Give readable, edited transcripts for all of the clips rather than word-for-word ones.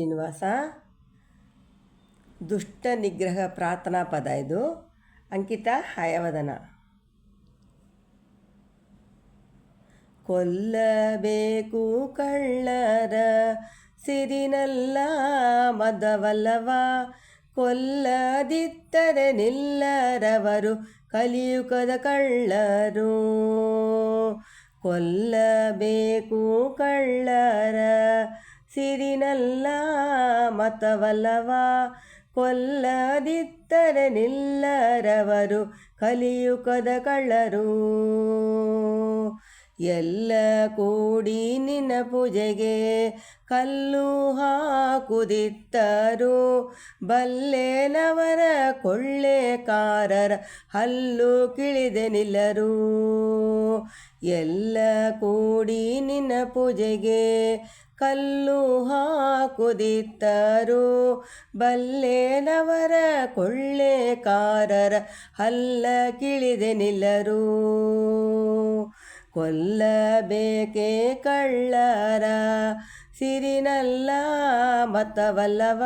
ಶ್ರೀನಿವಾಸ ದುಷ್ಟ ನಿಗ್ರಹ ಪ್ರಾರ್ಥನಾ ಪದ ಇದು. ಅಂಕಿತಾ ಹಯವದನ. ಕೊಲ್ಲಬೇಕು ಕಳ್ಳರ ಸಿರಿನಲ್ಲ ಮದವಲ್ಲವ, ಕೊಲ್ಲದಿದ್ದರೆ ನಿಲ್ಲರವರು ಕಲಿಯುಗದ ಕಳ್ಳರು. ಕೊಲ್ಲಬೇಕು ಕಳ್ಳರ ಸಿರಿನಲ್ಲ ಮತವಲ್ಲವ, ಕೊಲ್ಲದಿದ್ದರೆ ನಿಲ್ಲರವರು ಕಲಿಯುಗದ ಕಳ್ಳರು. ಎಲ್ಲ ಕೂಡಿ ನಿನ್ನ ಪೂಜೆಗೆ ಕಲ್ಲು ಹಾಕುದಿತ್ತರು, ಬಲ್ಲೆನವರ ಕೊಳ್ಳೆಕಾರರ ಹಲ್ಲು ಕಿಳಿದೆ ನಿಲ್ಲರು. ಎಲ್ಲ ಕೂಡಿ ನಿನ್ನ ಪೂಜೆಗೆ ಕಲ್ಲು ಹಾಕುದಿತ್ತರು, ಬಲ್ಲೆನವರ ಕೊಳ್ಳೆಕಾರರ ಹಲ್ಲ ಕಿಳಿದೆ ನಿಲ್ಲರು. ಕೊಲ್ಲಬೇಕೆ ಕಳ್ಳರ ಸಿರಿನಲ್ಲ ಮತವಲ್ಲವ,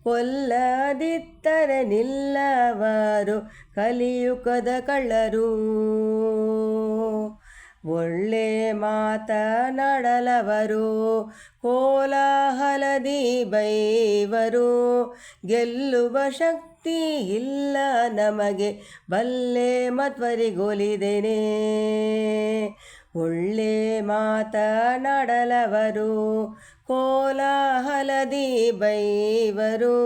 ಕೊಲ್ಲದಿದ್ದರೆ ನಿಲ್ಲವರು ಕಲಿಯುಗದ ಕಳ್ಳರು. ಒಳ್ಳೆ ಮಾತನಾಡಲವರು ಕೋಲಾಹಲದಿ ಬೈವರು, ಗೆಲ್ಲುವ ಶಕ್ತಿ ಇಲ್ಲ ನಮಗೆ ಬಲ್ಲೆ ಮಧ್ವರಿಗೊಲಿದೇನೆ. ಒಳ್ಳೆ ಮಾತನಾಡಲವರು ಕೋಲಾಹಲದಿ ಬೈವರು,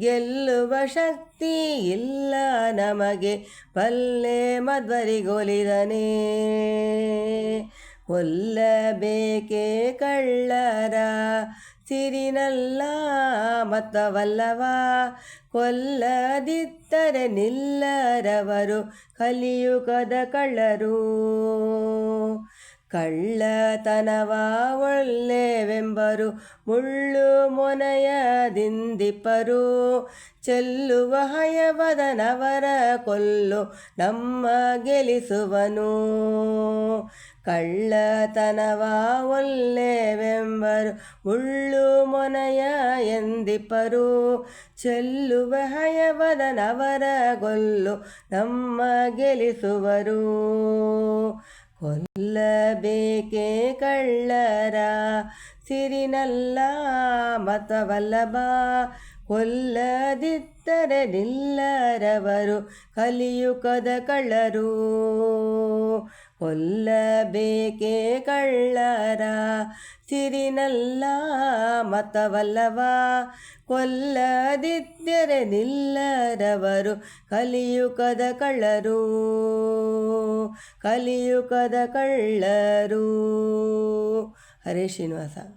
ಗೆಲ್ಲುವ ಶಕ್ತಿ ಇಲ್ಲ ನಮಗೆ ಬಲ್ಲೆ ಮಧ್ವರಿಗೊಲಿದನೆ. ಕೊಲ್ಲಬೇಕೆ ಕಳ್ಳರ ಸಿರಿನಲ್ಲ ಮತವಲ್ಲವ, ಕೊಲ್ಲದಿದ್ದರೆ ನಿಲ್ಲರವರು ಕಲಿಯುಗದ ಕಳ್ಳರು. ಕಳ್ಳತನವ ಒಳ್ಳೆವೆಂಬರು ಮುಳ್ಳು ಮೊನೆಯದಿಂದಿಪ್ಪರು, ಚೆಲ್ಲುವ ಹಯವದನವರ ಕೊಲ್ಲು ನಮ್ಮ ಗೆಲಿಸುವನು. ಕಳ್ಳತನವ ಒಳ್ಳೆವೆಂಬರು ಮುಳ್ಳು ಮೊನೆಯ ಎಂದಿಪ್ಪರು, ಚೆಲ್ಲುವ ಹಯವದನವರ ಕೊಲ್ಲು ನಮ್ಮ ಗೆಲಿಸುವರು. ಕೊಲ್ಲಬೇಕೆ ಕಳ್ಳರ ಸಿರಿನಲ್ಲ ಮತವಲ್ಲವ, ಕೊಲ್ಲದಿದ್ದರೆ ನಿಲ್ಲರವರು ಕಲಿಯುಗದ ಕಳ್ಳರು. ಕೊಲ್ಲಬೇಕೆ ಕಳ್ಳರ ಸಿರಿನಲ್ಲ ಮತವಲ್ಲವ, ಕೊಲ್ಲದಿದ್ದರೆ ನಿಲ್ಲರವರು ಕಲಿಯುಗದ ಕಳ್ಳರು. ಕಲಿಯುಗದ ಕಳ್ಳರು. ಹರೇ ಶ್ರೀನಿವಾಸ.